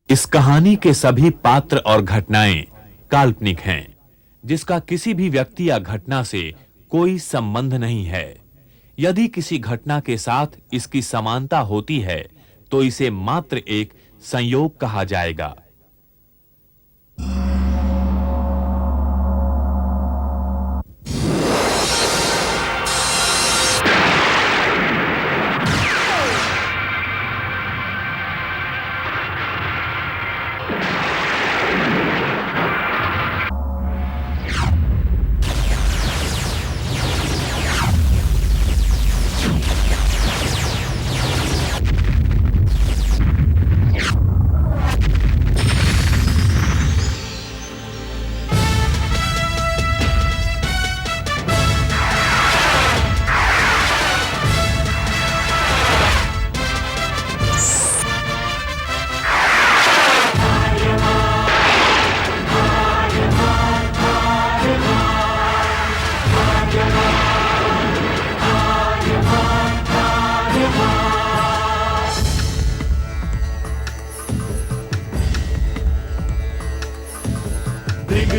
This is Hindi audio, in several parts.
इस कहानी के सभी पात्र और घटनाएं काल्पनिक हैं, जिसका किसी भी व्यक्ति या घटना से कोई संबंध नहीं है। यदि किसी घटना के साथ इसकी समानता होती है, तो इसे मात्र एक संयोग कहा जाएगा।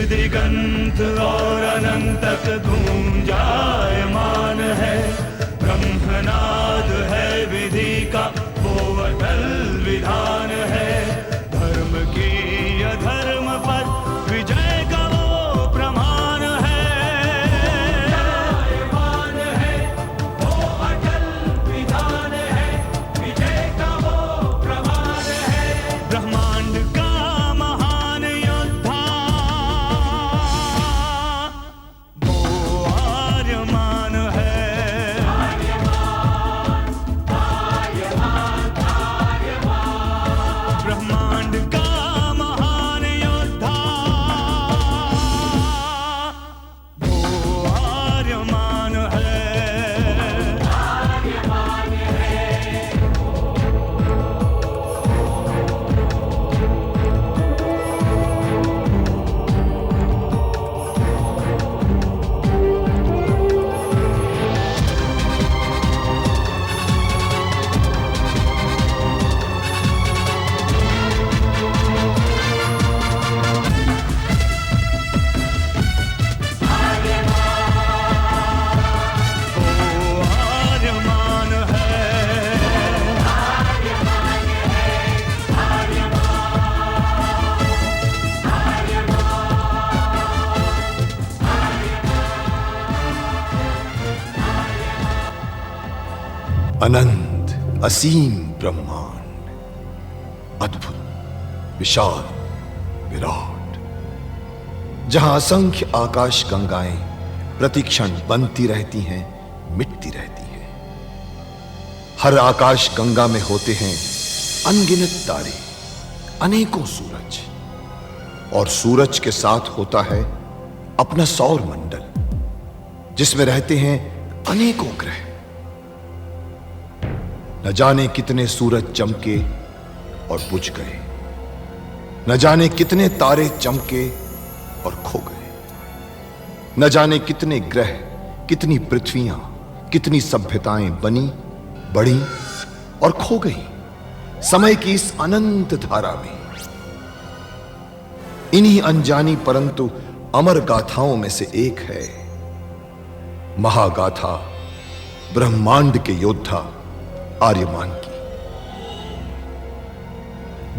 दिगंत और अनंत तक धूम जायमान है। ब्रह्मनाद है विधि का वो अटल विधान है। धर्म की अधर्म पर विजय का वो प्रमाण है। जायमान है वो अटल विधान है। विजय का वो प्रमाण है। ब्रह्मांड का अनंत असीम ब्रह्मांड, अद्भुत, विशाल, विराट, जहां असंख्य आकाश गंगाएं प्रतिक्षण बनती रहती हैं, मिटती रहती हैं। हर आकाश गंगा में होते हैं अनगिनत तारे, अनेकों सूरज, और सूरज के साथ होता है अपना सौर मंडल, जिसमें रहते हैं अनेकों ग्रह। न जाने कितने सूरज चमके और बुझ गए, न जाने कितने तारे चमके और खो गए, न जाने कितने ग्रह, कितनी पृथ्वियां, कितनी सभ्यताएं बनी, बढ़ी और खो गई समय की इस अनंत धारा में। इन्हीं अनजानी परंतु अमर गाथाओं में से एक है महागाथा ब्रह्मांड के योद्धा आर्यमान की।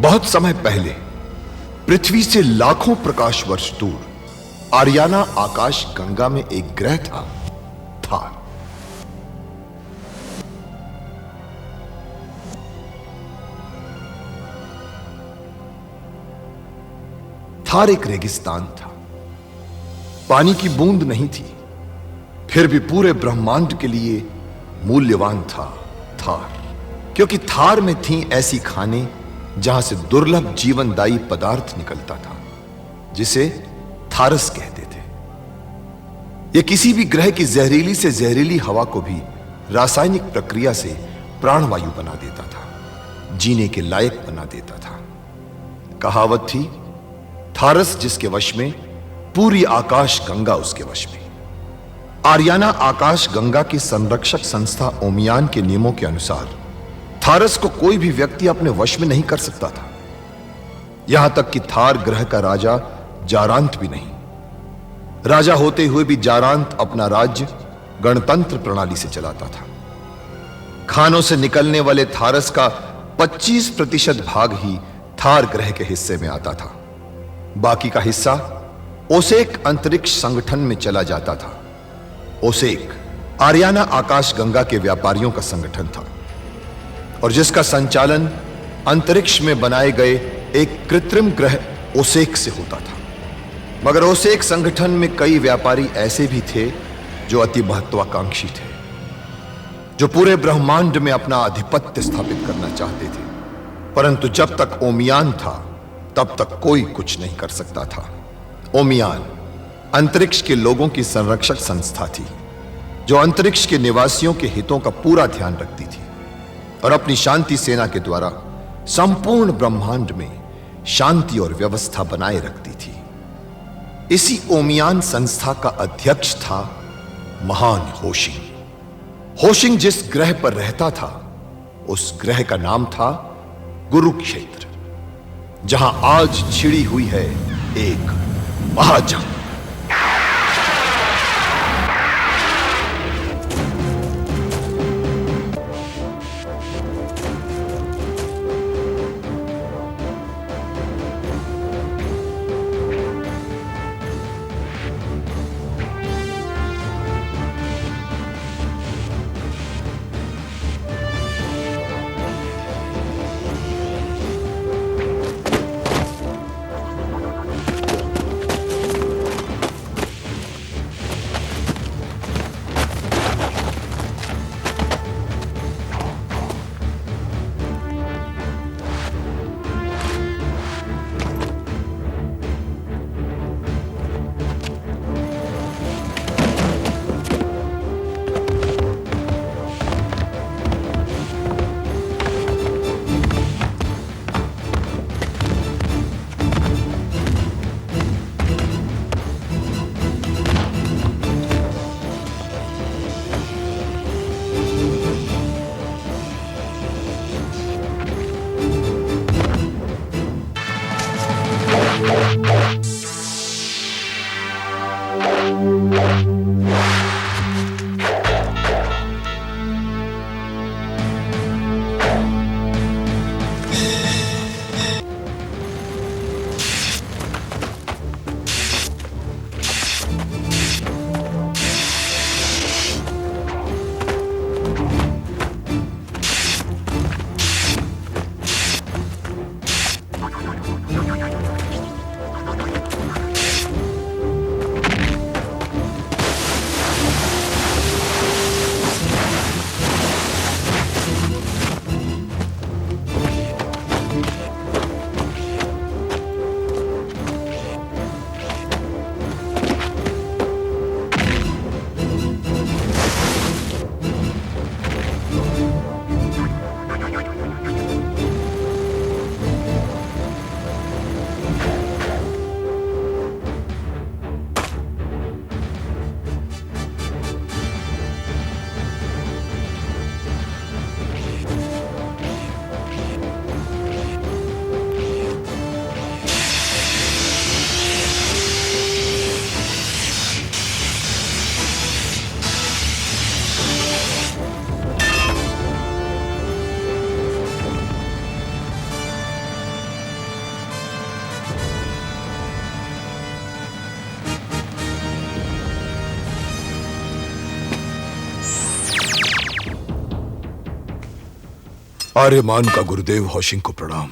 बहुत समय पहले पृथ्वी से लाखों प्रकाश वर्ष दूर आर्याना आकाश गंगा में एक ग्रह था, थार। थार एक रेगिस्तान था, पानी की बूंद नहीं थी, फिर भी पूरे ब्रह्मांड के लिए मूल्यवान था थार, क्योंकि थार में थी ऐसी खाने जहां से दुर्लभ जीवनदायी पदार्थ निकलता था, जिसे थारस कहते थे। यह किसी भी ग्रह की जहरीली से जहरीली हवा को भी रासायनिक प्रक्रिया से प्राणवायु बना देता था, जीने के लायक बना देता था। कहावत थी, थारस जिसके वश में, पूरी आकाश गंगा उसके वश में। आर्याना आकाश गंगा की संरक्षक संस्था ओमियान के नियमों के अनुसार थारस को कोई भी व्यक्ति अपने वश में नहीं कर सकता था। यहां तक कि थार ग्रह का राजा जारांत भी नहीं। राजा होते हुए भी जारांत अपना राज्य गणतंत्र प्रणाली से चलाता था। खानों से निकलने वाले थारस का 25% भाग ही थार ग्रह के हिस्से में आता था। बाकी का हिस्सा ओसेक अंतरिक्ष संगठन में चला जाता था। ओसेक आरियाना आकाश गंगा के व्यापारियों का संगठन था और जिसका संचालन अंतरिक्ष में बनाए गए एक कृत्रिम ग्रह ओसेक से होता था। मगर ओसेक संगठन में कई व्यापारी ऐसे भी थे जो अति महत्वाकांक्षी थे, जो पूरे ब्रह्मांड में अपना आधिपत्य स्थापित करना चाहते थे। परंतु जब तक ओमियान था तब तक कोई कुछ नहीं कर सकता था। ओमियान अंतरिक्ष के लोगों की संरक्षक संस्था थी, जो अंतरिक्ष के निवासियों के हितों का पूरा ध्यान रखती थी और अपनी शांति सेना के द्वारा संपूर्ण ब्रह्मांड में शांति और व्यवस्था बनाए रखती थी। इसी ओमियान संस्था का अध्यक्ष था महान होशिंग। होशिंग जिस ग्रह पर रहता था उस ग्रह का नाम था गुरुक्षेत्र, जहां आज छिड़ी हुई है एक महाजंग। आर्यमान का गुरुदेव होशिंग को प्रणाम।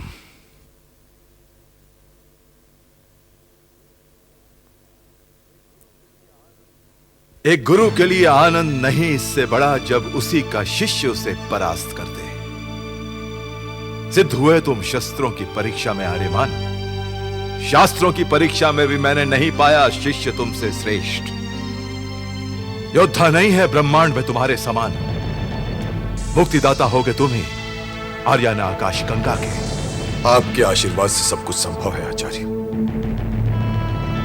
एक गुरु के लिए आनंद नहीं इससे बड़ा जब उसी का शिष्य उसे परास्त कर दे। सिद्ध हुए तुम शस्त्रों की परीक्षा में आर्यमान। शास्त्रों की परीक्षा में भी मैंने नहीं पाया शिष्य तुमसे श्रेष्ठ। योद्धा नहीं है ब्रह्मांड में तुम्हारे समान। मुक्तिदाता होगे तुम ही, आर्याना आकाश गंगा के। आपके आशीर्वाद से सब कुछ संभव है आचार्य।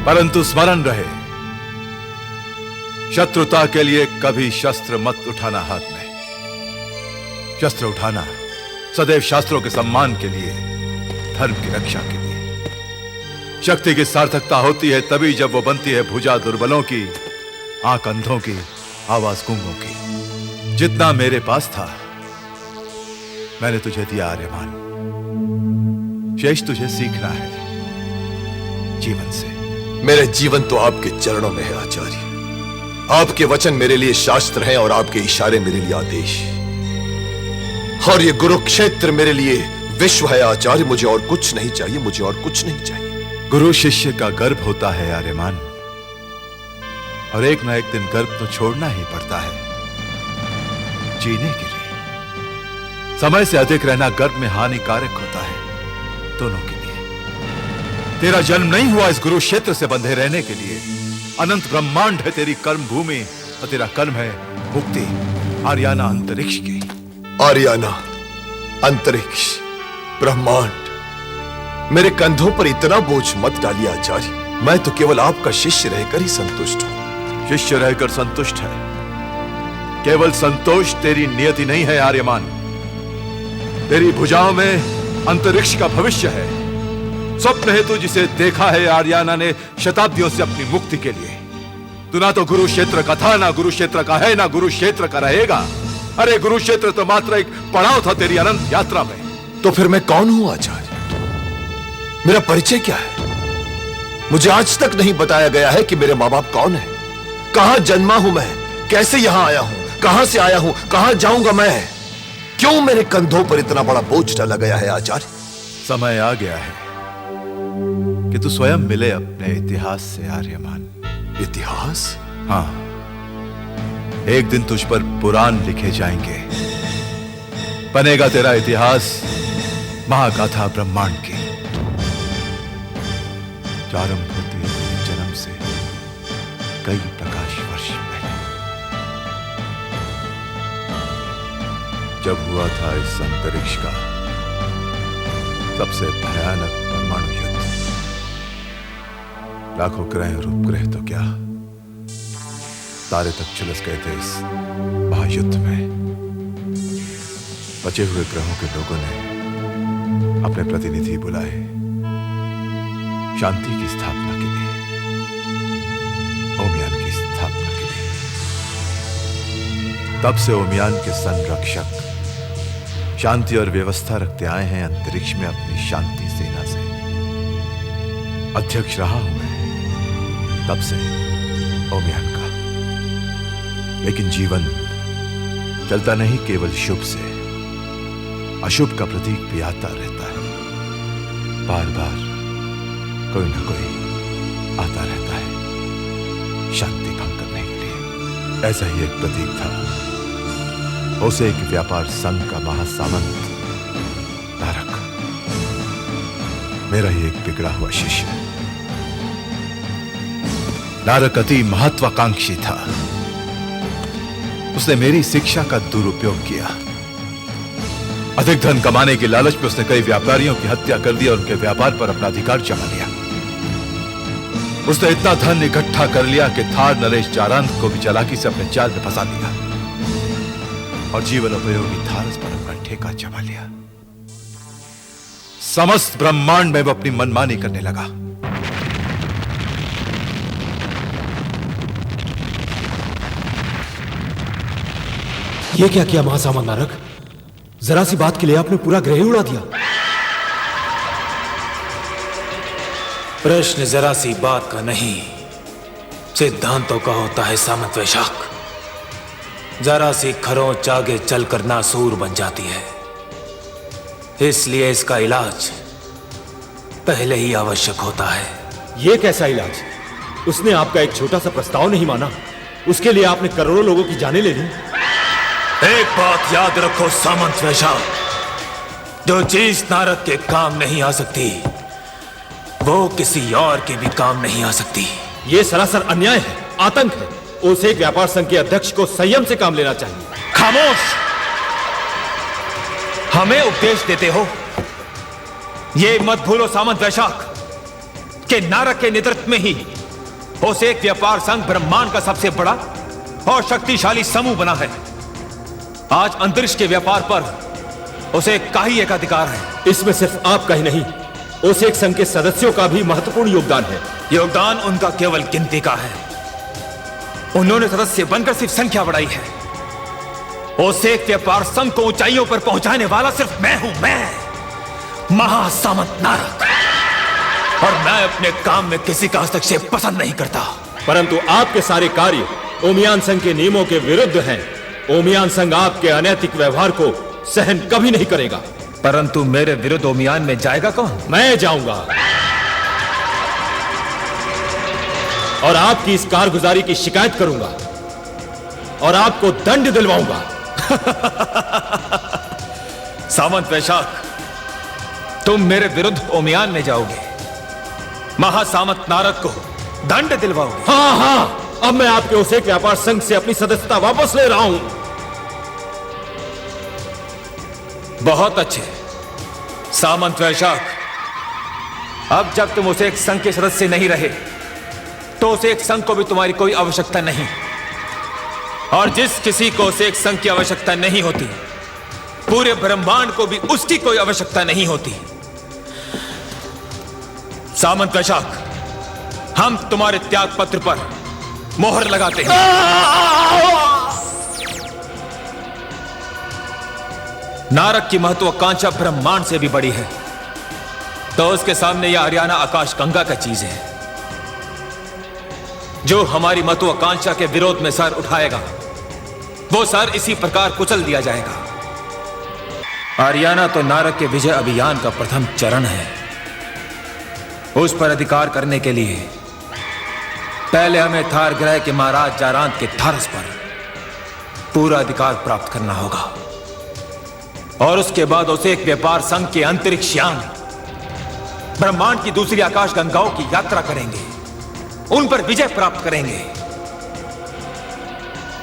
परंतु स्मरण रहे, शत्रुता के लिए कभी शस्त्र मत उठाना हाथ में। शस्त्र उठाना सदैव शास्त्रों के सम्मान के लिए, धर्म की रक्षा के लिए। शक्ति की सार्थकता होती है तभी जब वो बनती है भुजा दुर्बलों की, आंख अंधों की, आवाज गूंगों की। जितना मेरे पास था मैंने तुझे दिया आर्यमान। शेष तुझे सीखना है जीवन से। मेरे जीवन तो आपके चरणों में है आचार्य। आपके वचन मेरे लिए शास्त्र हैं और आपके इशारे मेरे लिए आदेश। और ये गुरुक्षेत्र मेरे लिए विश्व है आचार्य। मुझे और कुछ नहीं चाहिए, मुझे और कुछ नहीं चाहिए। गुरु शिष्य का गर्भ होता है आर्यमान, और एक ना एक दिन गर्भ तो छोड़ना ही पड़ता है जीने के लिए। समय से अधिक रहना गर्भ में हानिकारक होता है दोनों के लिए। तेरा जन्म नहीं हुआ इस गुरु क्षेत्र से बंधे रहने के लिए। अनंत ब्रह्मांड है तेरी कर्म भूमि, और तेरा कर्म है मुक्ति आर्याना अंतरिक्ष की। आर्याना, अंतरिक्ष, ब्रह्मांड, मेरे कंधों पर इतना बोझ मत डालिए आचार्य। मैं तो केवल आपका शिष्य रहकर ही संतुष्ट हूं। शिष्य रहकर संतुष्ट है, केवल संतोष तेरी नियति नहीं है आर्यमान। तेरी भुजाओं में अंतरिक्ष का भविष्य है। स्वप्न है तू जिसे देखा है आर्याना ने शताब्दियों से अपनी मुक्ति के लिए। तू ना तो गुरु क्षेत्र का था, ना गुरु क्षेत्र का है, ना गुरु क्षेत्र का रहेगा। अरे गुरु क्षेत्र तो मात्र एक पड़ाव था तेरी अनंत यात्रा में। तो फिर मैं कौन हूं आचार्य? मेरा परिचय क्या है? मुझे आज तक नहीं बताया गया है कि मेरे मां बाप कौन है, कहां जन्मा हूं मैं, कैसे यहां आया हूं, कहां से आया हूं, कहां जाऊंगा मैं। क्यों मेरे कंधों पर इतना बड़ा बोझ डाला गया है आचार्य? समय आ गया है कि तू स्वयं मिले अपने इतिहास से आर्यमान। इतिहास? हाँ, एक दिन तुझ पर पुराण लिखे जाएंगे। बनेगा तेरा इतिहास महागाथा ब्रह्मांड की। प्रारंभ होती है तेरे जन्म से कई प्रकाश वर्ष पहले, जब हुआ था इस अंतरिक्ष का सबसे भयानक परमाणु युद्ध। लाखों ग्रह और उपग्रह तो क्या, तारे तक झुलस गए थे इस महायुद्ध में। बचे हुए ग्रहों के लोगों ने अपने प्रतिनिधि बुलाए शांति की स्थापना के लिए, ओमियान की स्थापना के लिए। तब से ओमियान के संरक्षक शांति और व्यवस्था रखते आए हैं अंतरिक्ष में अपनी शांति सेना से। अध्यक्ष रहा हूं मैं तब से ओमियान का। लेकिन जीवन चलता नहीं केवल शुभ से, अशुभ का प्रतीक भी आता रहता है। बार बार कोई ना कोई आता रहता है शांति भंग करने के लिए। ऐसा ही एक प्रतीक था उसे एक व्यापार संघ का महासामंत नारक, मेरा ही एक बिगड़ा हुआ शिष्य। नारक अति महत्वाकांक्षी था। उसने मेरी शिक्षा का दुरुपयोग किया। अधिक धन कमाने के लालच में उसने कई व्यापारियों की हत्या कर दी और उनके व्यापार पर अपना अधिकार जमा लिया। उसने इतना धन इकट्ठा कर लिया कि थार नरेश चारांत को भी चालाकी से अपने जाल में फंसा दिया और जीवन उपयोगी थारस पर अपना ठेका जमा लिया। समस्त ब्रह्मांड में वो अपनी मनमानी करने लगा। ये क्या किया महासामंत नारक? जरा सी बात के लिए आपने पूरा ग्रह ही उड़ा दिया। प्रश्न जरा सी बात का नहीं, सिद्धांतों का होता है सामंत वैशाख। जरा सी खरोंच आगे चलकर नासूर बन जाती है, इसलिए इसका इलाज पहले ही आवश्यक होता है। ये कैसा इलाज? उसने आपका एक छोटा सा प्रस्ताव नहीं माना, उसके लिए आपने करोड़ों लोगों की जानें ले ली। एक बात याद रखो सामंत वैशाख, जो चीज नारद के काम नहीं आ सकती वो किसी और के भी काम नहीं आ सकती। ये सरासर अन्याय है, आतंक है। उस एक व्यापार संघ के अध्यक्ष को संयम से काम लेना चाहिए। खामोश! हमें उपदेश देते हो? ये मत भूलो सामंत वैशाख कि नारद के नेतृत्व में ही उस एक व्यापार संघ ब्रह्मांड का सबसे बड़ा और शक्तिशाली समूह बना है। आज अंतरिक्ष के व्यापार पर उसे का ही एक अधिकार है। इसमें सिर्फ आपका ही नहीं, ओसेक संघ के सदस्यों का भी महत्वपूर्ण योगदान है। योगदान उनका केवल गिनती का है। उन्होंने सदस्य बनकर सिर्फ संख्या बढ़ाई है। ओसेक व्यापार संघ को ऊंचाइयों पर पहुंचाने वाला सिर्फ मैं हूं, मैं महासामंत नारक। और मैं अपने काम में किसी का हस्तक्षेप पसंद नहीं करता। परंतु आपके सारे कार्य ओमियान संघ के नियमों के विरुद्ध हैं। ओमियान संघ आपके अनैतिक व्यवहार को सहन कभी नहीं करेगा। परंतु मेरे विरुद्ध ओमियान में जाएगा कौन? मैं जाऊंगा और आपकी इस कारगुजारी की शिकायत करूंगा और आपको दंड दिलवाऊंगा। सामंत वैशाख, तुम मेरे विरुद्ध ओमियान में जाओगे, महासामंत नारद को दंड दिलवाओगे? हाँ हाँ, अब मैं आपके ओसेक व्यापार संघ से अपनी सदस्यता वापस ले रहा हूं। बहुत अच्छे सामंत वैशाख, अब जब तुम ओसेक संघ के सदस्य नहीं रहे तो ओसेक संघ को भी तुम्हारी कोई आवश्यकता नहीं। और जिस किसी को ओसेक संघ की आवश्यकता नहीं होती, पूरे ब्रह्मांड को भी उसकी कोई आवश्यकता नहीं होती। सामंत वैशाख, हम तुम्हारे त्याग पत्र पर मोहर लगाते हैं। नारक की महत्वाकांक्षा ब्रह्मांड से भी बड़ी है, तो उसके सामने यह हरियाणा आकाश गंगा का चीज है। जो हमारी महत्वाकांक्षा के विरोध में सर उठाएगा, वो सर इसी प्रकार कुचल दिया जाएगा। हरियाणा तो नारक के विजय अभियान का प्रथम चरण है। उस पर अधिकार करने के लिए पहले हमें थार ग्रह के महाराज जारांत के थारस पर पूरा अधिकार प्राप्त करना होगा, और उसके बाद उसे एक व्यापार संघ के अंतरिक्ष यान ब्रह्मांड की दूसरी आकाश गंगाओं की यात्रा करेंगे, उन पर विजय प्राप्त करेंगे।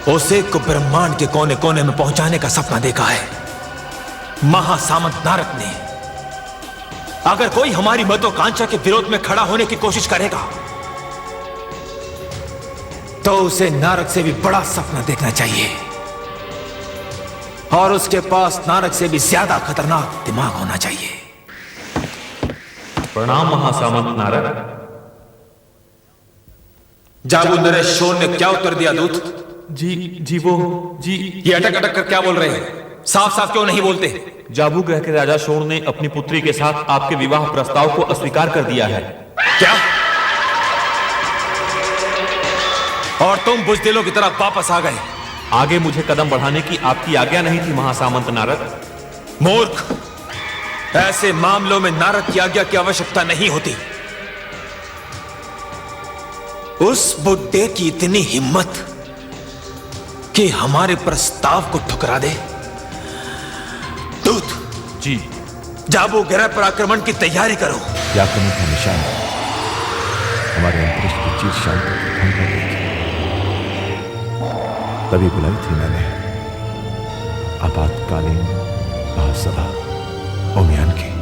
ओसेक को ब्रह्मांड के कोने कोने में पहुंचाने का सपना देखा है महासामंत नारक ने। अगर कोई हमारी महत्वाकांक्षा के विरोध में खड़ा होने की कोशिश करेगा, तो उसे नारक से भी बड़ा सपना देखना चाहिए, और उसके पास नारक से भी ज्यादा खतरनाक दिमाग होना चाहिए। प्रणाम महासामंत नारक। जाबू नरेश शोर ने क्या उत्तर दिया दूत? ये अटक अटक कर क्या बोल रहे हैं? साफ साफ क्यों नहीं बोलते? जाबू ग्रह के राजा शोर ने अपनी पुत्री के साथ आपके विवाह प्रस्ताव को अस्वीकार कर दिया है। क्या? और तुम बुजदिलों की तरह वापस आ गए? आगे मुझे कदम बढ़ाने की आपकी आज्ञा नहीं थी महासामंत नारद। मूर्ख, ऐसे मामलों में नारद की आज्ञा की आवश्यकता नहीं होती। उस बुड्ढे की इतनी हिम्मत कि हमारे प्रस्ताव को ठुकरा दे। दूत जी, जाबू ग्रह पर आक्रमण की तैयारी करो। क्या आक्रमण का निशान हमारे अंतरिक्ष की चीर शांति को भंग कर देगी। तभी बुलाई थी मैंने आपातकालीन महासभा ओमियान की।